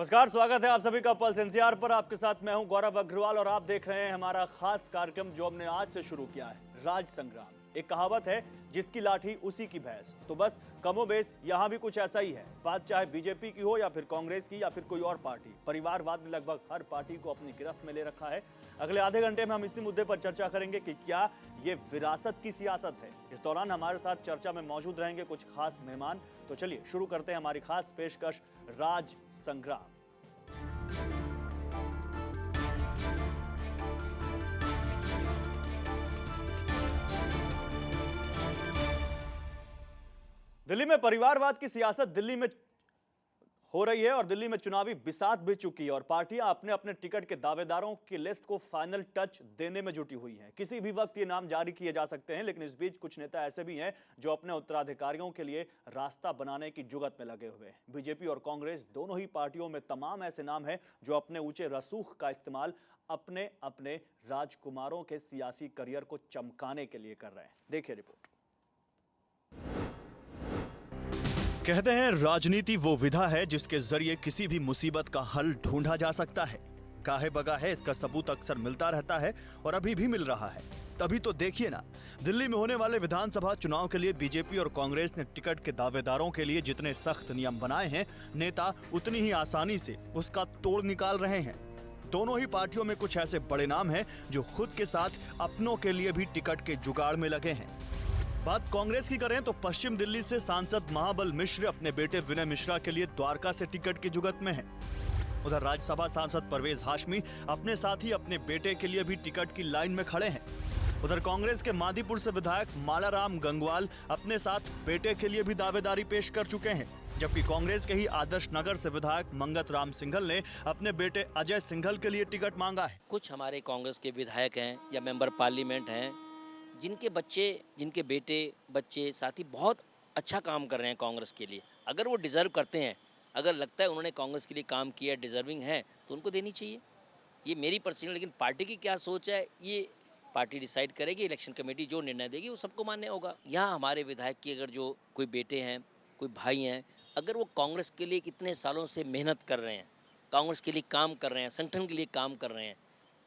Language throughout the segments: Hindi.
नमस्कार, स्वागत है आप सभी का पल्स एनसीआर पर। आपके साथ मैं हूं गौरव अग्रवाल और आप देख रहे हैं हमारा खास कार्यक्रम जो हमने आज से शुरू किया है, राज संग्राम। एक कहावत है, जिसकी लाठी उसी की भैंस। तो बस कमोबेश यहां भी कुछ ऐसा ही है। बात चाहे बीजेपी की हो या फिर कांग्रेस की या फिर कोई और पार्टी, परिवारवाद ने लगभग हर पार्टी को अपनी गिरफ्त में ले रखा है। अगले आधे घंटे में हम इसी मुद्दे पर चर्चा करेंगे कि क्या ये विरासत की सियासत है। इस दौरान हमारे साथ चर्चा में मौजूद रहेंगे कुछ खास मेहमान। तो चलिए शुरू करते हैं हमारी खास पेशकश, राज संग्राम। दिल्ली में परिवारवाद की सियासत दिल्ली में हो रही है और दिल्ली में चुनावी बिसात भी चुकी है और पार्टियां अपने अपने टिकट के दावेदारों की लिस्ट को फाइनल टच देने में जुटी हुई हैं। किसी भी वक्त ये नाम जारी किए जा सकते हैं, लेकिन इस बीच कुछ नेता ऐसे भी हैं जो अपने उत्तराधिकारियों के लिए रास्ता बनाने की जुगत में लगे हुए हैं। बीजेपी और कांग्रेस दोनों ही पार्टियों में तमाम ऐसे नाम हैं जो अपने ऊंचे रसूख का इस्तेमाल अपने अपने राजकुमारों के सियासी करियर को चमकाने के लिए कर रहे हैं। देखिए रिपोर्ट। कहते हैं राजनीति वो विधा है जिसके जरिए किसी भी मुसीबत का हल ढूंढा जा सकता है। काहे बगा है इसका सबूत अक्सर मिलता रहता है और अभी भी मिल रहा है। तभी तो देखिए ना, दिल्ली में होने वाले विधानसभा चुनाव के लिए बीजेपी और कांग्रेस ने टिकट के दावेदारों के लिए जितने सख्त नियम बनाए हैं, नेता उतनी ही आसानी से उसका तोड़ निकाल रहे हैं। दोनों ही पार्टियों में कुछ ऐसे बड़े नाम हैं जो खुद के साथ अपनों के लिए भी टिकट के जुगाड़ में लगे हैं। बात कांग्रेस की करें तो पश्चिम दिल्ली से सांसद महाबल मिश्र अपने बेटे विनय मिश्रा के लिए द्वारका से टिकट की जुगत में हैं। उधर राज्यसभा सांसद परवेज हाशमी अपने साथ ही अपने बेटे के लिए भी टिकट की लाइन में खड़े हैं। उधर कांग्रेस के मादीपुर से विधायक मालाराम गंगवाल अपने साथ बेटे के लिए भी दावेदारी पेश कर चुके हैं, जबकि कांग्रेस के ही आदर्श नगर से विधायक मंगत राम सिंघल ने अपने बेटे अजय सिंघल के लिए टिकट मांगा है। कुछ हमारे कांग्रेस के विधायक हैं या मेंबर पार्लियामेंट हैं जिनके बच्चे, जिनके बेटे बच्चे साथी बहुत अच्छा काम कर रहे हैं कांग्रेस के लिए। अगर वो डिज़र्व करते हैं, अगर लगता है उन्होंने कांग्रेस के लिए काम किया, डिज़र्विंग है, तो उनको देनी चाहिए। ये मेरी पर्सनल, लेकिन पार्टी की क्या सोच है ये पार्टी डिसाइड करेगी। इलेक्शन कमेटी जो निर्णय देगी वो सबको मान्य होगा। यहाँ हमारे विधायक की अगर जो कोई बेटे हैं, कोई भाई हैं, अगर वो कांग्रेस के लिए कितने सालों से मेहनत कर रहे हैं, कांग्रेस के लिए काम कर रहे हैं, संगठन के लिए काम कर रहे हैं,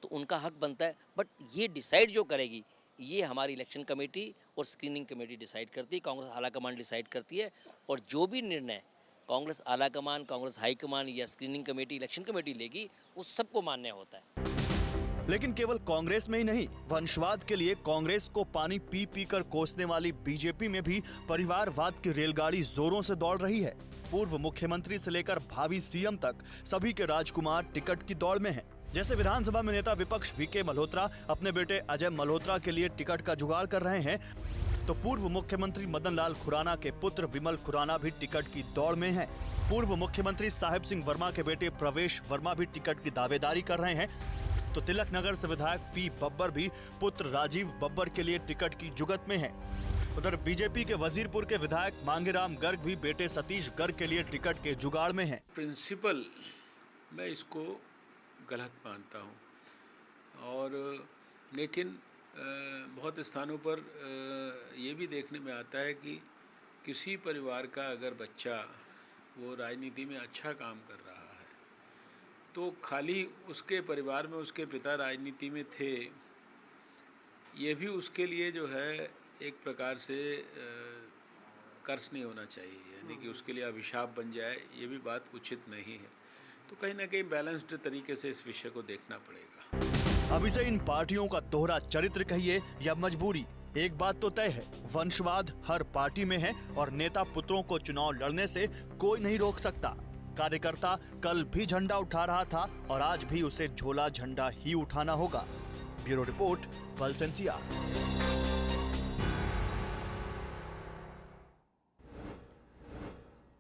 तो उनका हक बनता है। बट ये डिसाइड जो करेगी ये हमारी इलेक्शन कमेटी और स्क्रीनिंग कमेटी डिसाइड करती है, कांग्रेस आला कमान डिसाइड करती है। और जो भी निर्णय कांग्रेस आला कमान, कांग्रेस हाई कमान या स्क्रीनिंग कमेटी, इलेक्शन कमेटी लेगी, वो सबको मान्य होता है। लेकिन केवल कांग्रेस में ही नहीं, वंशवाद के लिए कांग्रेस को पानी पी पी कर कोसने वाली बीजेपी में भी परिवारवाद की रेलगाड़ी जोरों से दौड़ रही है। पूर्व मुख्यमंत्री से लेकर भावी सीएम तक सभी के राजकुमार टिकट की दौड़ में हैं। जैसे विधानसभा में नेता विपक्ष वीके मल्होत्रा अपने बेटे अजय मल्होत्रा के लिए टिकट का जुगाड़ कर रहे हैं, तो पूर्व मुख्यमंत्री मदन लाल खुराना के पुत्र विमल खुराना भी टिकट की दौड़ में हैं। पूर्व मुख्यमंत्री साहिब सिंह वर्मा के बेटे प्रवेश वर्मा भी टिकट की दावेदारी कर रहे हैं। तो तिलक नगर से विधायक पी बब्बर भी पुत्र राजीव बब्बर के लिए टिकट की जुगत में हैं। उधर बीजेपी के वजीरपुर के विधायक मांगेराम गर्ग भी बेटे सतीश गर्ग के लिए टिकट के जुगाड़ में हैं। प्रिंसिपल मैं इसको गलत मानता हूँ, और लेकिन बहुत स्थानों पर ये भी देखने में आता है कि किसी परिवार का अगर बच्चा वो राजनीति में अच्छा काम कर रहा है तो खाली उसके परिवार में उसके पिता राजनीति में थे, ये भी उसके लिए जो है एक प्रकार से कर्ज नहीं होना चाहिए, यानी कि उसके लिए अभिशाप बन जाए, ये भी बात उचित नहीं है। तो कहीं ना कहीं बैलेंस्ड तरीके से इस विषय को देखना पड़ेगा। अब इसे इन पार्टियों का दोहरा चरित्र कहिए या मजबूरी, एक बात तो तय है, वंशवाद हर पार्टी में है और नेता पुत्रों को चुनाव लड़ने से कोई नहीं रोक सकता। कार्यकर्ता कल भी झंडा उठा रहा था और आज भी उसे झोला झंडा ही उठाना होगा। Bureau report, pulse NCR.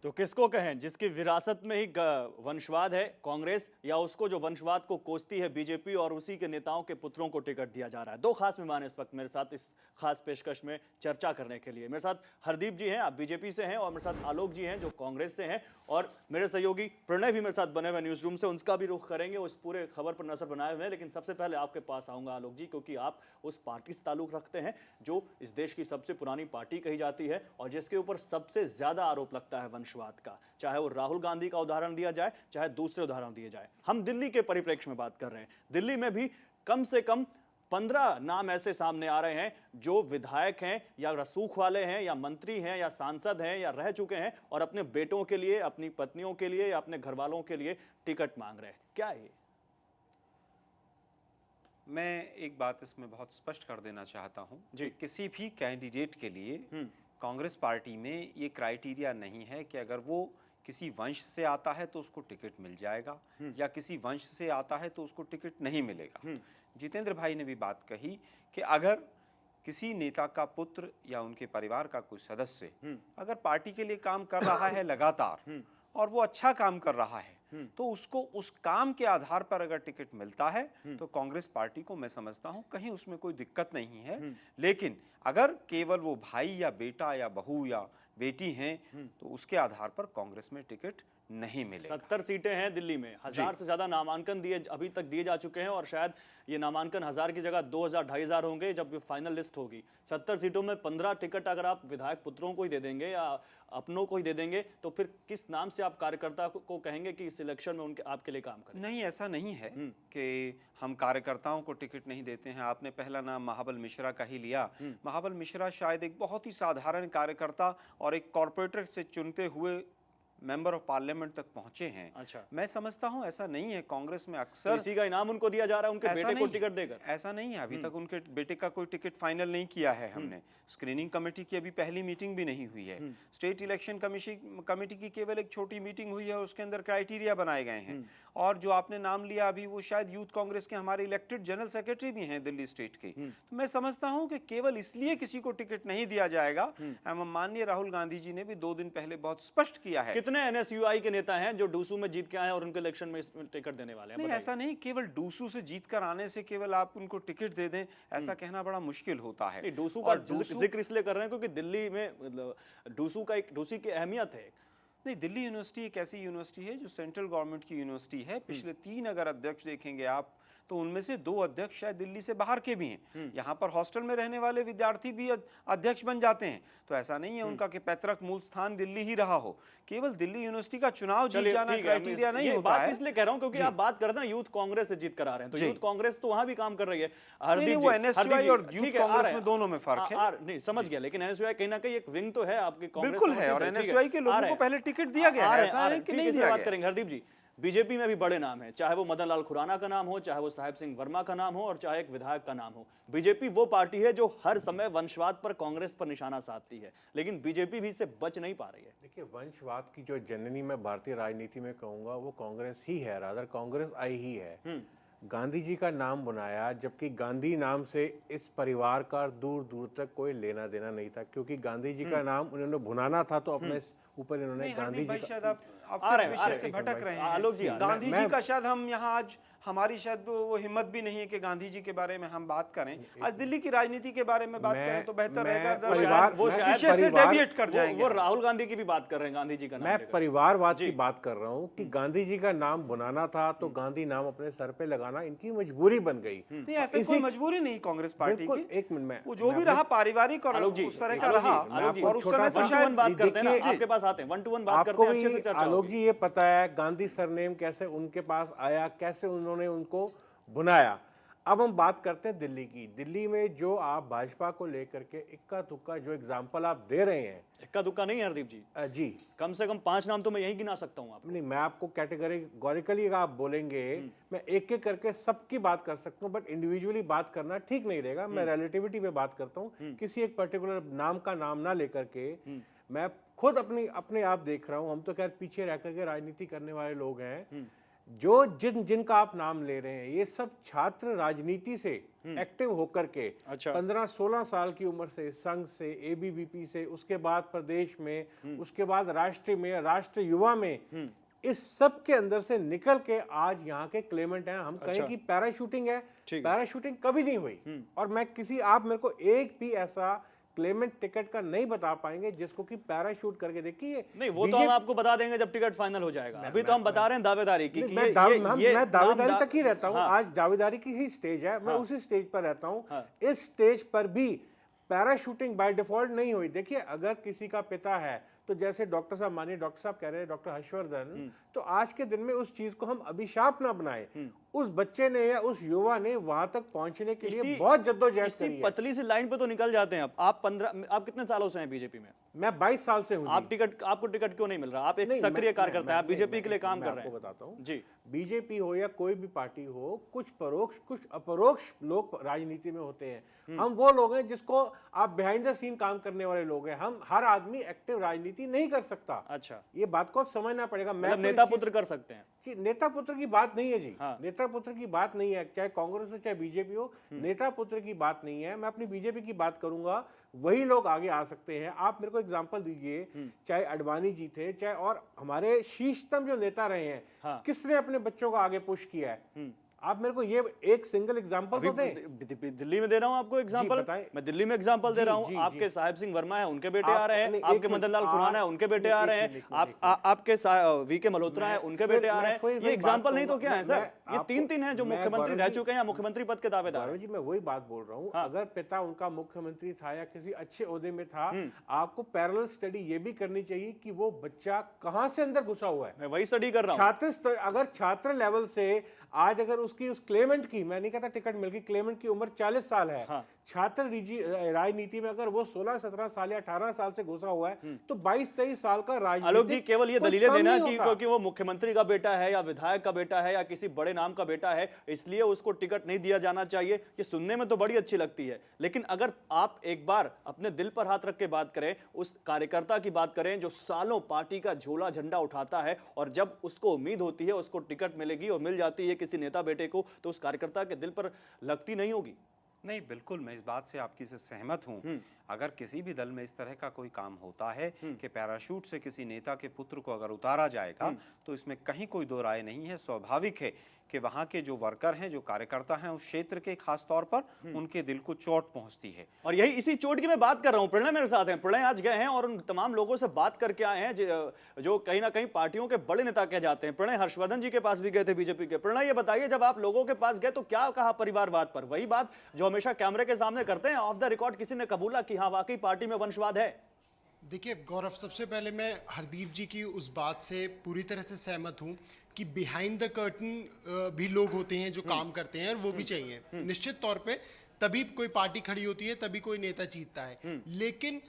तो किसको कहें, जिसकी विरासत में ही वंशवाद है कांग्रेस, या उसको जो वंशवाद को कोसती है बीजेपी और उसी के नेताओं के पुत्रों को टिकट दिया जा रहा है। दो खास मेहमान इस वक्त मेरे साथ इस खास पेशकश में चर्चा करने के लिए। मेरे साथ हरदीप जी हैं, आप बीजेपी से हैं, और मेरे साथ आलोक जी हैं जो कांग्रेस से हैं, और मेरे सहयोगी प्रणय भी मेरे साथ बने हुए न्यूज रूम से, उनका भी रुख करेंगे, उस पूरे खबर पर नजर बनाए हुए हैं। लेकिन सबसे पहले आपके पास आऊंगा आलोक जी, क्योंकि आप उस पार्टी से ताल्लुक रखते हैं जो इस देश की सबसे पुरानी पार्टी कही जाती है और जिसके ऊपर सबसे ज्यादा आरोप लगता है वंशवाद वंशवाद का, चाहे वो राहुल गांधी का उदाहरण दिया जाए, चाहे दूसरे उदाहरण दिए जाए। हम दिल्ली के परिप्रेक्ष्य में बात कर रहे हैं। दिल्ली में भी कम से कम 15 नाम ऐसे सामने आ रहे हैं जो विधायक हैं या रसूख वाले हैं या मंत्री हैं या सांसद हैं या रह चुके हैं और अपने बेटों के लिए, अपनी पत्नियों के लिए या अपने घर वालों के लिए टिकट मांग रहे हैं। क्या है ये? मैं एक बात इसमें बहुत स्पष्ट कर देना चाहता हूं जी। कि किसी भी कैंडिडेट के लिए कांग्रेस पार्टी में ये क्राइटेरिया नहीं है कि अगर वो किसी वंश से आता है तो उसको टिकट मिल जाएगा या किसी वंश से आता है तो उसको टिकट नहीं मिलेगा। जितेंद्र भाई ने भी बात कही कि अगर किसी नेता का पुत्र या उनके परिवार का कोई सदस्य अगर पार्टी के लिए काम कर रहा है लगातार और वो अच्छा काम कर रहा है तो उसको उस काम के आधार पर अगर टिकट मिलता है तो कांग्रेस पार्टी को मैं समझता हूं कहीं उसमें कोई दिक्कत नहीं है। लेकिन अगर केवल वो भाई या बेटा या बहू या बेटी हैं तो उसके आधार पर कांग्रेस में टिकट नहीं मिलेगा। 70 सीटें हैं दिल्ली में, 1000 से ज्यादा नामांकन अभी तक दिए जा चुके हैं और शायद ये नामांकन 1000 की जगह 2000 2500 होंगे जब ये फाइनल लिस्ट होगी। 70 सीटों में 15 टिकट अगर आप विधायक पुत्रों को ही दे देंगे या अपनों को ही दे देंगे तो फिर किस नाम से आप कार्यकर्ता को कहेंगे कि इस इलेक्शन में उनके आपके लिए काम करें? नहीं, ऐसा नहीं है कि हम कार्यकर्ताओं को टिकट नहीं देते हैं। आपने पहला नाम महाबल मिश्रा का ही लिया। महाबल मिश्रा शायद एक बहुत ही साधारण कार्यकर्ता और एक कॉर्पोरेटर से चुनते हुए मेंबर ऑफ पार्लियामेंट तक पहुंचे हैं। अच्छा। मैं समझता हूं ऐसा नहीं है। कांग्रेस में अक्सर इसी का इनाम उनको दिया जा रहा है उनके बेटे को टिकट देकर। ऐसा नहीं है, अभी तक उनके बेटे का कोई टिकट फाइनल नहीं किया है हमने। स्क्रीनिंग कमेटी की अभी पहली मीटिंग भी नहीं हुई है। स्टेट इलेक्शन कमेटी की केवल एक छोटी मीटिंग हुई है, उसके अंदर क्राइटेरिया बनाए गए हैं। और जो आपने नाम लिया अभी, वो शायद यूथ कांग्रेस के हमारे इलेक्टेड जनरल सेक्रेटरी भी हैं दिल्ली स्टेट के। तो मैं समझता हूं कि केवल इसलिए किसी को टिकट नहीं दिया जाएगा। माननीय राहुल गांधी जी ने भी 2 दिन पहले बहुत स्पष्ट किया है। कितने एनएसयूआई के नेता हैं जो डूसू में जीत के आए और उनके इलेक्शन में टिकट देने वाले हैं? नहीं, ऐसा नहीं केवल डूसू से जीत कर आने से केवल आप उनको टिकट दे दें, ऐसा कहना बड़ा मुश्किल होता है। डूसू का जिक्र इसलिए कर रहे हैं क्योंकि दिल्ली में मतलब डूसू की अहमियत है। नहीं, दिल्ली यूनिवर्सिटी एक ऐसी यूनिवर्सिटी है जो सेंट्रल गवर्नमेंट की यूनिवर्सिटी है। पिछले 3 अगर अध्यक्ष देखेंगे आप तो उनमें से 2 अध्यक्ष शायद दिल्ली से बाहर के भी हैं। यहाँ पर हॉस्टल में रहने वाले विद्यार्थी भी अध्यक्ष बन जाते हैं। तो ऐसा नहीं है उनका कि पैतृक मूल स्थान दिल्ली ही रहा हो। केवल दिल्ली यूनिवर्सिटी का चुनाव जीत जाना क्राइटेरिया नहीं होता है। इसलिए कह रहा हूं क्योंकि आप बात करते हैं ना यूथ कांग्रेस से जीत कर आ रहे हैं, तो यूथ कांग्रेस तो वहां भी काम कर रही है। नहीं, वो एनएसयूआई और यूथ कांग्रेस में दोनों में फर्क है। नहीं, समझ गया, लेकिन एनएसयूआई कहीं ना कहीं एक विंग तो है आपकी कांग्रेस। बिल्कुल है, और एनएसयूआई के लोगों को पहले टिकट दिया गया है, ऐसा नहीं कि नहीं दिया गया। बात करेंगे हरदीप जी, बीजेपी में भी बड़े नाम है, चाहे वो मदन लाल खुराना का नाम हो, चाहे वो साहिब सिंह वर्मा का नाम हो और चाहे एक विधायक का नाम हो। बीजेपी वो पार्टी है जो हर समय वंशवाद पर, कांग्रेस पर निशाना साधती है, लेकिन बीजेपी भी इससे बच नहीं पा रही है। देखिए, वंशवाद की जो जननी मैं भारतीय राजनीति में कहूंगा वो कांग्रेस ही है, रादर कांग्रेस आई ही है। गांधी जी का नाम बनाया, जबकि गांधी नाम से इस परिवार का दूर दूर तक कोई लेना देना नहीं था, क्योंकि गांधी जी का नाम उन्होंने भुनाना था तो अपने ऊपर इन्होंने गांधी जी शायद आप विषय से भटक रहे हैं। आलोक जी, गांधी जी का शायद हम यहाँ आज हमारी शायद वो हिम्मत भी नहीं है कि गांधी जी के बारे में हम बात करें। आज दिल्ली की राजनीति के बारे में बात करें तो बेहतर रहेगा। वो विषय से डेविएट कर जाएंगे। वो राहुल गांधी की भी बात कर रहे हैं, गांधी जी का नाम मैं परिवारवाद की बात कर रहा हूँ कि गांधी जी का नाम बनाना था तो गांधी नाम अपने सर पे लगाना इनकी मजबूरी बन गई। नहीं, ऐसे कोई मजबूरी नहीं कांग्रेस पार्टी की। एक मिनट में वो जो भी रहा पारिवारिक और उस तरह का रहा, और उस समय तो शायद बात करते हैं ना, आपके पास आते हैं 1-to-1 बात करते हैं, अच्छे से चर्चा। आलोक जी, ये पता है गांधी सरनेम कैसे उनके पास आया, कैसे उन्होंने उनको बुनाया। अब हम बात करते हैं दिल्ली की। दिल्ली में जो आप भाजपा को लेकर के इक्का दुक्का जो एग्जाम्पल आप दे रहे हैं, इक्का दुक्का नहीं है हरदीप जी, जी कम से कम 5 नाम तो मैं यही गिना सकता हूँ आपको। नहीं, मैं आपको कैटेगोरिकली आप बोलेंगे मैं एक एक करके सबकी बात कर सकता हूँ, बट इंडिविजुअली बात करना ठीक नहीं रहेगा। मैं रिलेटिविटी पे बात करता हूँ, किसी एक पर्टिकुलर नाम का नाम ना लेकर के। मैं खुद अपने आप देख रहा हूँ, हम तो खैर पीछे रह करके राजनीति करने वाले लोग हैं। जो जिनका आप नाम ले रहे हैं, ये सब छात्र राजनीति से एक्टिव होकर के 15-16 साल की उम्र से संघ से, एबीवीपी से, उसके बाद प्रदेश में, उसके बाद राष्ट्रीय में, राष्ट्र युवा में, इस सब के अंदर से निकल के आज यहाँ के क्लेमेंट हैं। हम कहें कि पैराशूटिंग है, पैराशूटिंग कभी नहीं हुई। और मैं आप मेरे को एक भी ऐसा क्लेमेंट टिकट का नहीं बता पाएंगे जिसको कि पैराशूट करके देखिए। नहीं, वो तो हम आपको बता देंगे जब टिकट फाइनल हो जाएगा। अभी तो हम बता रहे हैं दावेदारी की। मैं दावेदारी तक ही रहता हूँ। आज दावेदारी की ही स्टेज है, मैं उसी स्टेज पर रहता हूँ। इस स्टेज पर भी पैराशूटिंग बाय डिफॉल्ट नहीं हुई। देखिए, अगर किसी का पिता है तो जैसे डॉक्टर साहब मानिए, डॉक्टर साहब कह रहे हैं, डॉक्टर हर्षवर्धन, तो आज के दिन में उस चीज को हम अभिशाप ना बनाए। उस बच्चे ने या उस युवा ने वहां तक पहुंचने के लिए बहुत जद्दोजहद इसी करी है। पतली सी लाइन पे तो निकल जाते हैं। आप कितने सालों से हैं बीजेपी में? मैं 22 साल से हूँ। आपको टिकट क्यों नहीं मिल रहा? आप एक नहीं, सक्रिय मैं- कार्यकर्ता हैं, आप मैं- बीजेपी मैं- के लिए काम मैं कर रहे आपको हैं बताता हूँ जी। बीजेपी हो या कोई भी पार्टी हो, कुछ परोक्ष कुछ अपरोक्ष लोग राजनीति में होते हैं। हम वो लोग हैं जिसको आप बिहाइंड द सीन काम करने वाले लोग हैं। हम हर आदमी एक्टिव राजनीति नहीं कर सकता। अच्छा, ये बात को आप समझना पड़ेगा। मतलब नेता पुत्र कर सकते हैं? जी, नेता पुत्र की बात नहीं है जी। हाँ। नेता पुत्र की बात नहीं है, चाहे कांग्रेस हो चाहे बीजेपी हो, नेता पुत्र की बात नहीं है। मैं अपनी बीजेपी की बात करूंगा, वही लोग आगे आ सकते हैं। आप मेरे को एग्जांपल दीजिए, चाहे अडवाणी जी थे, चाहे और हमारे शीर्षतम जो नेता रहे हैं, हाँ। किसने अपने बच्चों को आगे पुश किया है? आप मेरे को ये एक सिंगल एग्जांपल तो दें। दिल्ली में दे रहा हूं आपको एग्जांपल। बताएं। मैं दिल्ली में एग्जांपल दे रहा हूं। जी, आपके साहिब सिंह वर्मा है, उनके बेटे आप आ रहे हैं। अपने- आपके एक मदन लाल मिनट, खुराना है, आप- उनके बेटे आ एक रहे हैं। मिनट, आपके वीके मल्होत्रा है, उनके बेटे आ रहे हैं। ये एग्जांपल नहीं तो क्या है सर? ये तीन हैं जो मुख्यमंत्री रह चुके हैं या मुख्यमंत्री पद के दावेदार हैं। जी, मैं वही बात बोल रहा हूँ। अगर पिता उनका मुख्यमंत्री था या किसी अच्छे ओहदे में था, आपको पैरेलल स्टडी ये भी करनी चाहिए कि वो बच्चा कहां से अंदर घुसा हुआ है। मैं वही स्टडी कर रहा हूं। छात्र स्तर, अगर छात्र लेवल से आज अगर उसकी उस क्लेमेंट की, मैं नहीं कहता टिकट मिल गई, क्लेमेंट की उम्र 40 साल है। हाँ। छात्र राजनीति में अगर वो 16, 17 साल या 18 साल से घुसा हुआ है, तो 22, 23 साल का राजनीति। आलोक जी, केवल ये दलीलें देना कि क्योंकि वो मुख्यमंत्री का बेटा है या विधायक का बेटा है या किसी बड़े नाम का बेटा है, इसलिए उसको टिकट नहीं दिया जाना चाहिए, ये सुनने में तो बड़ी अच्छी लगती है। लेकिन अगर आप एक बार अपने दिल पर हाथ रख के बात करें, उस कार्यकर्ता की बात करें जो सालों पार्टी का झोला झंडा उठाता है, और जब उसको उम्मीद होती है उसको टिकट मिलेगी और मिल जाती है किसी नेता बेटे को, तो उस कार्यकर्ता के दिल पर लगती नहीं होगी? नहीं, बिल्कुल मैं इस बात से आपकी से सहमत हूँ। अगर किसी भी दल में इस तरह का कोई काम होता है कि पैराशूट से किसी नेता के पुत्र को अगर उतारा जाएगा, तो इसमें कहीं कोई दो राय नहीं है। स्वाभाविक है कि वहाँ के जो वर्कर हैं, जो कार्यकर्ता हैं उस क्षेत्र के, खास तौर पर उनके दिल को चोट पहुँचती है। और यही इसी चोट की मैं बात कर रहा हूं। प्रणय मेरे साथ हैं। प्रणय आज गए हैं और उन तमाम लोगों से बात करके आए हैं जो कहीं ना कहीं पार्टियों के बड़े नेता कह जाते हैं। प्रणय हर्षवर्धन जी के पास भी गए थे बीजेपी के। प्रणय, ये बताइए, जब आप लोगों के पास गए तो क्या कहा परिवारवाद पर? वही बात जो हमेशा कैमरे के सामने करते हैं, ऑफ द रिकॉर्ड किसी ने कबूला कि हाँ वाकई पार्टी में वंशवाद है? देखिए गौरव, सबसे पहले मैं हरदीप जी की उस बात से पूरी तरह से सहमत हूँ कि बिहाइंड द कर्टन भी लोग होते हैं जो काम करते हैं, और वो भी चाहिए। निश्चित तौर पे तभी कोई पार्टी खड़ी होती है, तभी कोई नेता जीतता है। लेकिन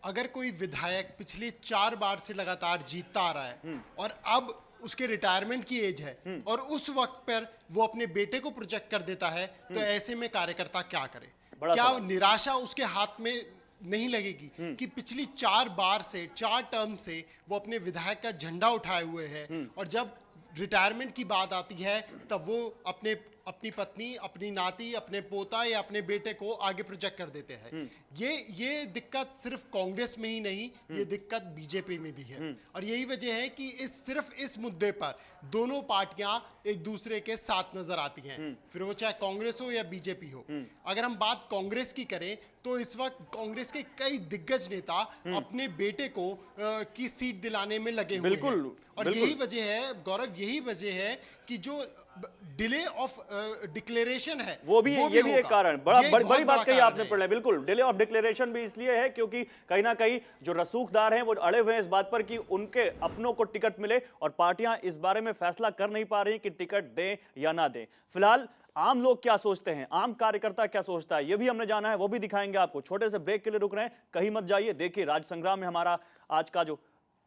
अगर कोई विधायक पिछले 4 बार से लगातार जीतता आ रहा है और अब उसके रिटायरमेंट की एज है और उस वक्त पर वो अपने बेटे को प्रोजेक्ट कर देता है, तो ऐसे में कार्यकर्ता क्या करे? क्या निराशा उसके हाथ में नहीं लगेगी कि पिछली 4 बार से, 4 टर्म से वो अपने विधायक का झंडा उठाए हुए है, और जब रिटायरमेंट की बात आती है तब वो अपनी पत्नी, अपनी नाती, अपने पोता या अपने बेटे को आगे प्रोजेक्ट कर देते हैं। ये दिक्कत सिर्फ कांग्रेस में ही नहीं, ये दिक्कत बीजेपी में भी है। और यही वजह है कि सिर्फ इस मुद्दे पर दोनों पार्टियां एक दूसरे के साथ नजर आती हैं, फिर वो चाहे कांग्रेस हो या बीजेपी हो। अगर हम बात कांग्रेस की करें तो इस वक्त कांग्रेस के कई दिग्गज नेता अपने बेटे को की सीट दिलाने में लगे हुए हैं। और यही वजह है गौरव, यही वजह है कि जो डिले ऑफ डिक्लेरेशन है वो भी ये भी एक कारण, बड़ी बात कही आपने। पढ़ा बिल्कुल, डिले ऑफ डिक्लेरेशन भी इसलिए है क्योंकि कहीं ना कहीं जो रसूखदार हैं वो अड़े हुए हैं इस बात पर कि उनके अपनों को टिकट मिले, और पार्टियां इस बारे में फैसला कर नहीं पा रही कि टिकट दें या ना दें। फिलहाल आम लोग क्या सोचते हैं, आम कार्यकर्ता क्या सोचता है, ये भी हमने जाना है, वो भी दिखाएंगे आपको। छोटे से ब्रेक के लिए रुक रहे हैं, कहीं मत जाइए। देखिए, राज संग्राम में हमारा आज का जो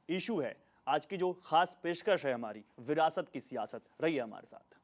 इशू है, आज की जो खास पेशकश है हमारी, विरासत की सियासत। रहिए हमारे साथ।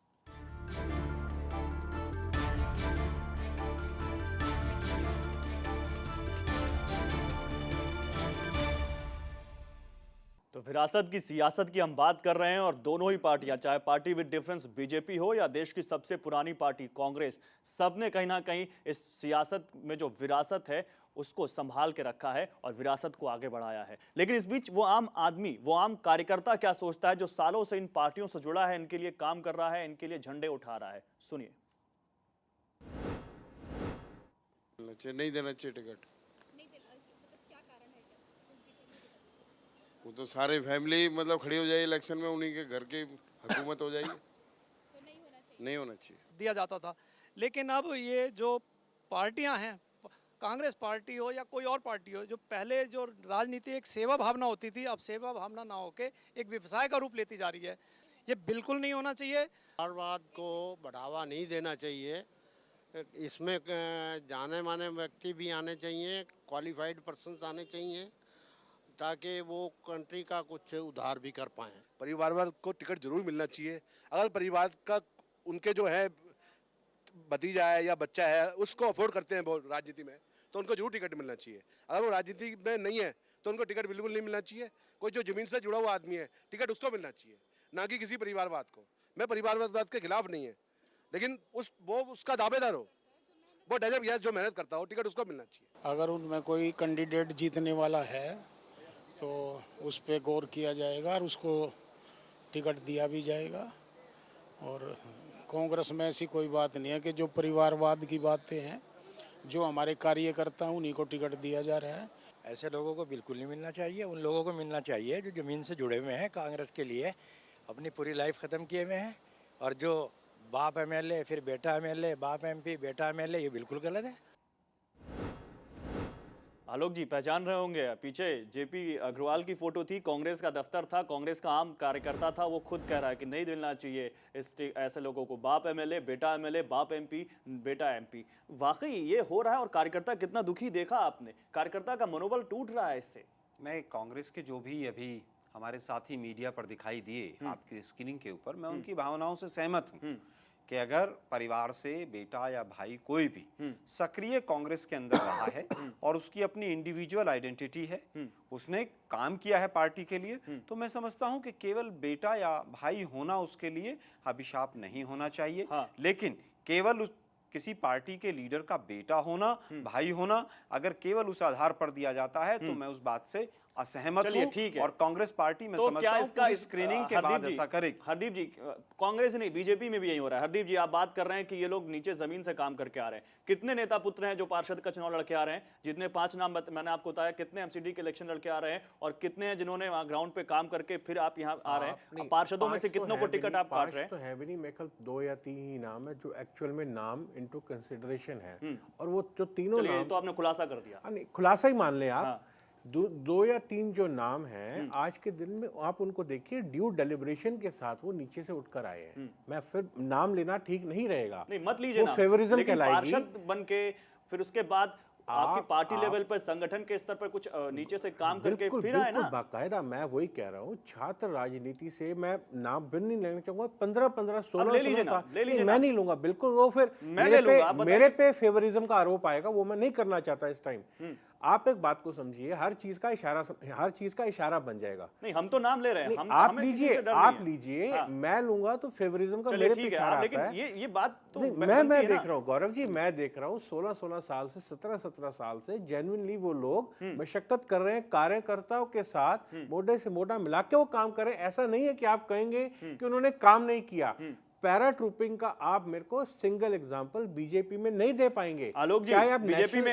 तो विरासत की सियासत की हम बात कर रहे हैं, और दोनों ही पार्टियां, चाहे पार्टी विद डिफरेंस बीजेपी हो या देश की सबसे पुरानी पार्टी कांग्रेस, सबने कहीं ना कहीं इस सियासत में जो विरासत है उसको संभाल के रखा है और विरासत को आगे बढ़ाया है। लेकिन इस बीच वो आम आदमी, वो आम कार्यकर्ता क्या सोचता है जो सालों से इन पार्टियों से जुड़ा है, इनके लिए काम कर रहा है, इनके लिए झंडे उठा रहा है? सुनिए। नहीं देना चाहिए टिकट। वो तो सारे फैमिली मतलब खड़ी हो जाए इलेक्शन में, उन्हीं के घर की हुकूमत हो जाएगी। तो नहीं होना चाहिए। दिया जाता था, लेकिन अब ये जो पार्टियां हैं कांग्रेस पार्टी हो या कोई और पार्टी हो, जो पहले जो राजनीति एक सेवा भावना होती थी, अब सेवा भावना ना होके एक व्यवसाय का रूप लेती जा रही है। ये बिल्कुल नहीं होना चाहिए। परिवारवाद को बढ़ावा नहीं देना चाहिए। इसमें जाने माने व्यक्ति भी आने चाहिए, क्वालिफाइड पर्सन्स आने चाहिए, ताकि वो कंट्री का कुछ उद्धार भी कर पाएँ। परिवारवाद को टिकट जरूर मिलना चाहिए। अगर परिवार का उनके जो है भतीजा है या बच्चा है उसको अफोर्ड करते हैं वो राजनीति में, तो उनको जरूर टिकट मिलना चाहिए। अगर वो राजनीति में नहीं है तो उनको टिकट बिल्कुल नहीं मिलना चाहिए। कोई जो जमीन से जुड़ा हुआ आदमी है टिकट उसको मिलना चाहिए, ना कि किसी परिवारवाद को। मैं परिवारवाद के खिलाफ नहीं है, लेकिन वो उसका दावेदार हो, वो डजब या जो मेहनत करता हो, टिकट उसको मिलना चाहिए। अगर उनमें कोई कैंडिडेट जीतने वाला है तो उस पर गौर किया जाएगा और उसको टिकट दिया भी जाएगा। और कांग्रेस में ऐसी कोई बात नहीं है कि जो परिवारवाद की बातें हैं, जो हमारे कार्यकर्ता हैं उन्हीं को टिकट दिया जा रहा है। ऐसे लोगों को बिल्कुल नहीं मिलना चाहिए। उन लोगों को मिलना चाहिए जो ज़मीन से जुड़े हुए हैं, कांग्रेस के लिए अपनी पूरी लाइफ ख़त्म किए हुए हैं। और जो बाप एमएलए, फिर बेटा एमएलए, बाप एमपी, बेटा एमएलए, ये बिल्कुल गलत है। आलोक जी पहचान रहे होंगे, पीछे जेपी अग्रवाल की फोटो थी, कांग्रेस का दफ्तर था, कांग्रेस का आम कार्यकर्ता था। वो खुद कह रहा है कि नहीं मिलना चाहिए ऐसे लोगों को, बाप एमएलए, बेटा एमएलए, बाप एमपी, बेटा एमपी। वाकई ये हो रहा है और कार्यकर्ता कितना दुखी देखा आपने, कार्यकर्ता का मनोबल टूट रहा है इससे। मैं कांग्रेस के जो भी अभी हमारे साथी मीडिया पर दिखाई दिए आपकी स्क्रीनिंग के ऊपर, मैं उनकी भावनाओं से सहमत हूँ कि अगर परिवार से बेटा या भाई कोई भी सक्रिय कांग्रेस के अंदर रहा है और उसकी अपनी इंडिविजुअल आइडेंटिटी है, उसने काम किया है पार्टी के लिए, तो मैं समझता हूं कि केवल बेटा या भाई होना उसके लिए अभिशाप नहीं होना चाहिए। लेकिन केवल किसी पार्टी के लीडर का बेटा होना, भाई होना, अगर केवल उस आधार पर दिया जाता है तो मैं उस बात से असहमत हूं। ठीक है। और कांग्रेस पार्टी में तो समझता क्या हूं इसका स्क्रीनिंग के बाद ऐसा करेगी। हरदीप जी, कांग्रेस नहीं बीजेपी में भी यही हो रहा है। हरदीप जी आप बात कर रहे हैं कि ये लोग नीचे जमीन से काम करके आ रहे हैं। कितने नेता पुत्र हैं जो पार्षद का चुनाव लड़के आ रहे हैं, जितने 5 नाम मैंने आपको बताया, कितने एमसीडी के इलेक्शन लड़के आ रहे हैं और कितने हैं जिन्होंने वहां ग्राउंड पे काम करके फिर आप यहाँ आ रहे हैं। पार्षदों में से कितनों को टिकट आप काट रहे हैं? तो है भी नहीं, मेरे ख्याल 2 या 3 ही नाम है जो एक्चुअल में नाम इनटू कंसिडरेशन है। और वो जो तीनों नाम, तो आपने खुलासा कर दिया। नहीं, खुलासा ही मान लें आप। 2 या 3 जो नाम हैं आज के दिन में आप उनको देखिए, ड्यू डेलिब्रेशन के साथ वो नीचे से उठकर आए हैं। मैं फिर नाम लेना ठीक नहीं रहेगा, नहीं मत लीजिए ना, फेवरिज्म लेकिन कहलाएगी। पार्षद बन के फिर उसके बाद आपकी पार्टी लेवल पर, संगठन के स्तर पर कुछ नीचे से काम करके फिर आए ना। बाकायदा मैं वही कह रहा हूँ, छात्र राजनीति से मैं नाम बिन नहीं लेना चाहूंगा। 15-15, 16 साल मैं नहीं लूंगा बिल्कुल। वो फिर मेरे पे फेवरिज्म का आरोप आएगा, वो मैं नहीं करना चाहता इस टाइम। आप एक बात को समझिए, हर चीज का इशारा बन जाएगा। नहीं, हम तो नाम ले रहे हैं। आप लीजिए, मैं लूंगा तो फेवरिज्म का मेरे पे इशारा आता है। ये बात तो मैं देख रहा हूँ गौरव जी, मैं देख रहा हूँ 16 साल से 17 साल से जेन्युइनली वो लोग मशक्कत कर रहे हैं, कार्यकर्ताओं के साथ मोढे से मोढा मिला के वो काम कर रहे हैं। ऐसा नहीं है कि आप कहेंगे कि उन्होंने काम नहीं किया। पैरा ट्रूपिंग का आप मेरे को सिंगल एग्जांपल बीजेपी में नहीं दे पाएंगे। आलोक जी,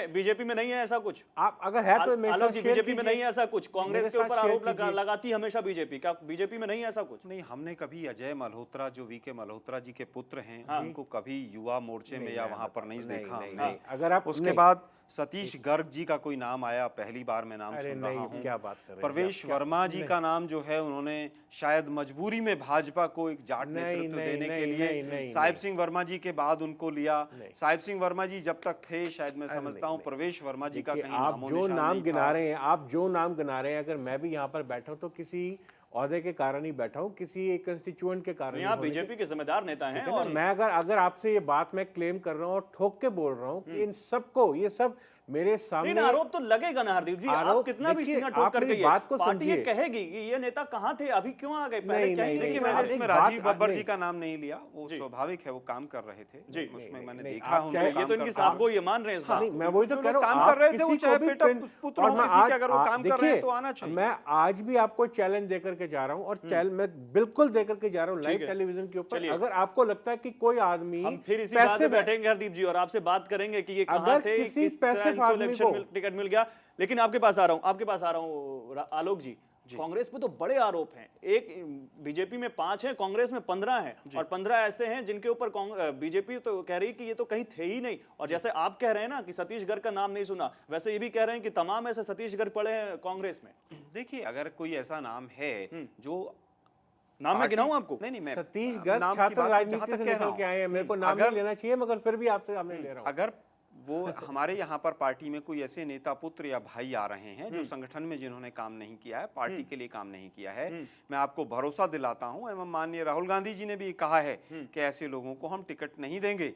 बीजेपी में नहीं है ऐसा कुछ। आप अगर है तो आलोक जी, बीजेपी में नहीं है ऐसा कुछ। कांग्रेस के ऊपर आरोप लगाती है हमेशा बीजेपी। क्या बीजेपी में नहीं है ऐसा कुछ? नहीं, हमने कभी अजय मल्होत्रा, जो वीके मल्होत्रा जी के पुत्र हैं, उनको कभी युवा मोर्चे में या वहां पर नहीं देखा हमने। अगर आप उसके बाद सतीश गर्ग जी का कोई नाम आया, पहली बार मैं नाम सुन रहा हूँ। क्या बात कर रहे हैं? प्रवेश वर्मा जी का नाम जो है, उन्होंने शायद मजबूरी में भाजपा को एक जाट नेतृत्व देने के लिए साहिब सिंह वर्मा जी के बाद उनको लिया। साहिब सिंह वर्मा जी जब तक थे, शायद मैं समझता हूँ प्रवेश वर्मा जी का कहीं आप जो नाम गिना रहे हैं, अगर मैं भी यहाँ पर बैठा हूँ तो किसी औहदे के कारण ही बैठा हूँ, किसी एक कंस्टिट्यूएंट के कारण। आप बीजेपी के जिम्मेदार नेता हैं। और मैं अगर आपसे ये बात मैं क्लेम कर रहा हूँ और ठोक के बोल रहा हूँ कि इन सबको, ये सब मेरे सामने आरोप तो लगेगा ना हरदीप जी। आप कितना भी सीना ठोक कर कहिए, पार्टी ये कहेगी कि ये नेता कहाँ थे, अभी क्यों आ गए, पहले क्या ही। देखिए, मैंने इसमें राजीव बब्बर जी का नाम नहीं लिया, वो स्वाभाविक है, वो काम कर रहे थे जी, उसमें मैंने देखा उनको। ये तो इनकी साहब को ये मान रहे हैं इस बात। मैं वही तो कह रहा हूं, काम कर रहे थे, वो चाहे बेटा पुत्र हो किसी के, अगर वो काम कर रहे हैं तो आना चाहिए। मैं आज भी आपको चैलेंज देकर के जा रहा हूं, और मैं बिल्कुल देकर के जा रहा हूं लाइव टेलीविजन के ऊपर। अगर आपको लगता है कि कोई आदमी, हम फिर इसी बात पे बैठेंगे हरदीप जी और आपसे बात करेंगे कि ये कहां थे, किस पैसे टिकट मिल गया। लेकिन आपके पास आ रहा हूं आलोक जी, कांग्रेस पे तो बड़े आरोप हैं। एक बीजेपी में 5 हैं, कांग्रेस में 15 हैं, और 15 ऐसे हैं जिनके ऊपर बीजेपी तो कह रही है कि ये तो कहीं थे ही नहीं। और जैसे आप कह रहे हैं ना कि सतीश गर्ग का नाम नहीं सुना, वैसे ये भी कह रहे हैं कि तमाम ऐसे सतीश गर्ग पड़े हैं कांग्रेस में। देखिए, अगर कोई ऐसा नाम है जो नाम मैं गिनाऊं आपको? नहीं, मैं सतीश गर्ग छात्र राजनीति से निकल के आए हैं, मेरे को नाम नहीं लेना चाहिए, मगर फिर भी आपसे सामने ले रहा हूं। अगर वो हमारे यहाँ पर पार्टी में कोई ऐसे नेता पुत्र या भाई आ रहे हैं जो संगठन में जिन्होंने काम नहीं किया है, पार्टी के लिए काम नहीं किया है, मैं आपको भरोसा दिलाता हूं, एवं माननीय राहुल गांधी जी ने भी कहा है कि ऐसे लोगों को हम टिकट नहीं देंगे।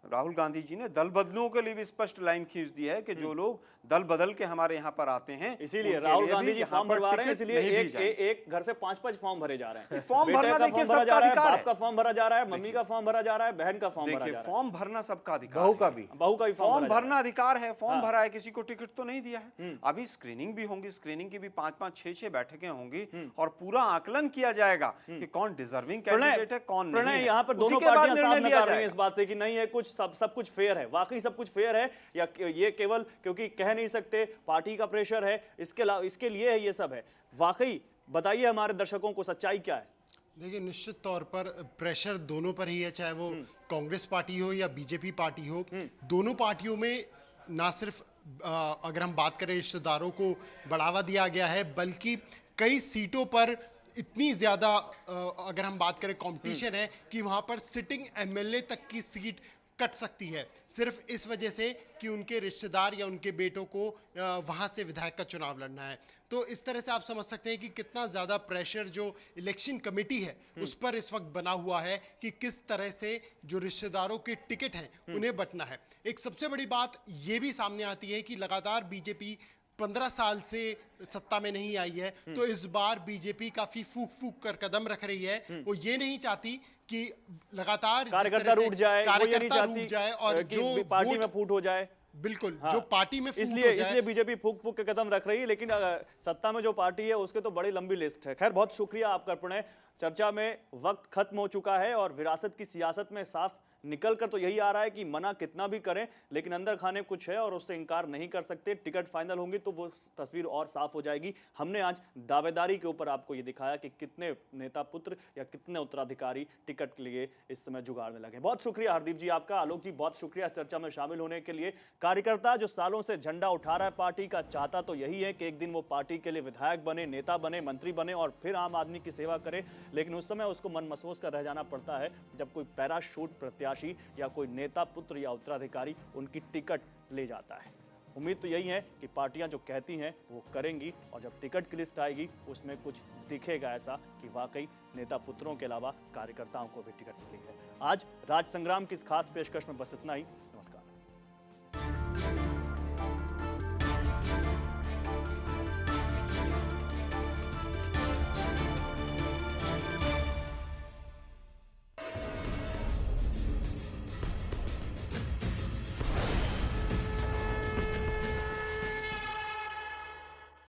राहुल गांधी जी ने दल बदलुओं के लिए भी स्पष्ट लाइन खींच दी है कि जो लोग दल बदल के हमारे यहाँ पर आते हैं, इसीलिए राहुल गांधी जी फॉर्म भरवा रहे हैं, इसलिए एक घर से 5-5 फॉर्म भरे जा रहे हैं। फॉर्म भरना देखिए सबका अधिकार है, बाप का फॉर्म भरा जा रहा है, मम्मी का फॉर्म भरा जा रहा है, बहन का फॉर्म भरा जा रहा है। फॉर्म भरना सबका अधिकार, बहू का भी फॉर्म भरना अधिकार है। फॉर्म भरा है, किसी को टिकट तो नहीं दिया है। अभी स्क्रीनिंग भी होंगी, स्क्रीनिंग की भी 5-5, 6-6 बैठकें होंगी और पूरा आकलन किया जाएगा कि कौन डिजर्विंग कैंडिडेट है, कौन नहीं है। यहाँ पर दोनों पार्टियां सामने आ रही हैं इस बात से कि नहीं है, कुछ सब कुछ फेयर है। वाकई सब कुछ फेयर है, या ये केवल क्योंकि कह नहीं सकते, पार्टी का प्रेशर है, इसके लिए है ये सब है? वाकई बताइए हमारे दर्शकों को सच्चाई क्या है? देखिए, निश्चित तौर पर प्रेशर दोनों पर ही है, चाहे वो कांग्रेस पार्टी हो या बीजेपी पार्टी हो। दोनों पार्टियों में ना सिर्फ अगर हम बात करें रिश्तेदारों को बढ़ावा दिया गया है, बल्कि कई सीटों पर इतनी ज़्यादा अगर हम बात करें कंपटीशन है कि वहाँ पर सिटिंग एमएलए तक की सीट कट सकती है, सिर्फ इस वजह से कि उनके रिश्तेदार या उनके बेटों को वहाँ से विधायक का चुनाव लड़ना है। तो इस तरह से आप समझ सकते हैं कि कितना ज़्यादा प्रेशर जो इलेक्शन कमेटी है उस पर इस वक्त बना हुआ है कि किस तरह से जो रिश्तेदारों के टिकट हैं उन्हें बंटना है। एक सबसे बड़ी बात ये भी सामने आती है कि लगातार बीजेपी 15 साल से सत्ता में नहीं आई है, तो इस बार बीजेपी काफी फूक फूक कर कदम रख रही है। वो ये नहीं चाहती कि लगातार कार्यकर्ता रूठ जाए, और जो पार्टी में फूट हो जाए। बिल्कुल, जो पार्टी में इसलिए बीजेपी फूक फूक के कदम रख रही है, लेकिन सत्ता में जो पार्टी है उसके तो बड़ी लंबी लिस्ट है। खैर, बहुत शुक्रिया आपका प्रणय। चर्चा में वक्त खत्म हो चुका है और विरासत की सियासत में साफ निकल कर तो यही आ रहा है कि मना कितना भी करें, लेकिन अंदर खाने कुछ है और उससे इनकार नहीं कर सकते। टिकट फाइनल होंगी तो वो तस्वीर और साफ हो जाएगी। हमने आज दावेदारी के ऊपर आपको ये दिखाया कि कितने नेता पुत्र या कितने उत्तराधिकारी टिकट के लिए इस समय जुगाड़ में लगे। बहुत शुक्रिया हरदीप जी आपका। आलोक जी, बहुत शुक्रिया इस चर्चा में शामिल होने के लिए। कार्यकर्ता जो सालों से झंडा उठा रहा है पार्टी का, चाहता तो यही है कि एक दिन वो पार्टी के लिए विधायक बने, नेता बने, मंत्री बने और फिर आम आदमी की सेवा करे, लेकिन उस समय उसको मन महसूस कर रह जाना पड़ता है जब कोई पैराशूट प्रत्याशी या कोई नेता पुत्र या उत्तराधिकारी उनकी टिकट ले जाता है। उम्मीद तो यही है कि पार्टियां जो कहती हैं वो करेंगी और जब टिकट की लिस्ट आएगी उसमें कुछ दिखेगा ऐसा कि वाकई नेता पुत्रों के अलावा कार्यकर्ताओं को भी टिकट मिली है। आज राज संग्राम की इस खास पेशकश में बस इतना ही।